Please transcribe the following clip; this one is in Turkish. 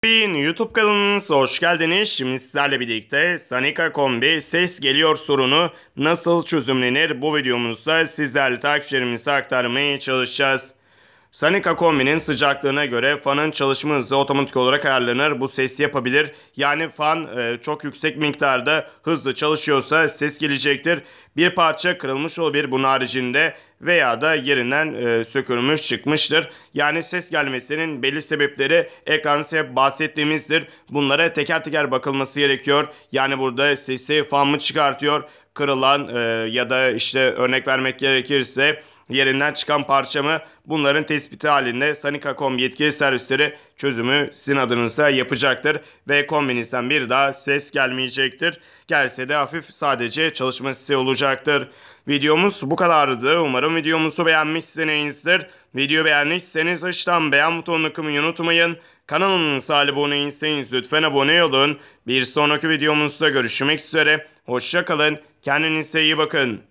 YouTube kanalınıza hoş geldiniz. Şimdi sizlerle birlikte Sanika Kombi ses geliyor sorunu nasıl çözümlenir bu videomuzda sizlerle takipçilerimize aktarmaya çalışacağız. Sanika Kombi'nin sıcaklığına göre fanın çalışma hızı otomatik olarak ayarlanır. Bu ses yapabilir. Yani fan çok yüksek miktarda hızlı çalışıyorsa ses gelecektir. Bir parça kırılmış olabilir bunun haricinde veya da yerinden sökülmüş çıkmıştır. Yani ses gelmesinin belli sebepleri ekranda size bahsettiğimizdir. Bunlara teker teker bakılması gerekiyor. Yani burada sesi fan mı çıkartıyor? Kırılan ya da işte örnek vermek gerekirse yerinden çıkan parça mı? Bunların tespiti halinde Sanika.com yetkili servisleri çözümü sizin adınıza yapacaktır ve kombinizden bir daha ses gelmeyecektir. Gelse de hafif sadece çalışma sesi olacaktır. Videomuz bu kadardı. Umarım videomuzu beğenmişsinizdir. Videoyu beğendiyseniz aşağıdan beğen butonuna tıklamayı unutmayın. Kanalımıza abone değilseniz lütfen abone olun. Bir sonraki videomuzda görüşmek üzere. Hoşça kalın. Kendinize iyi bakın.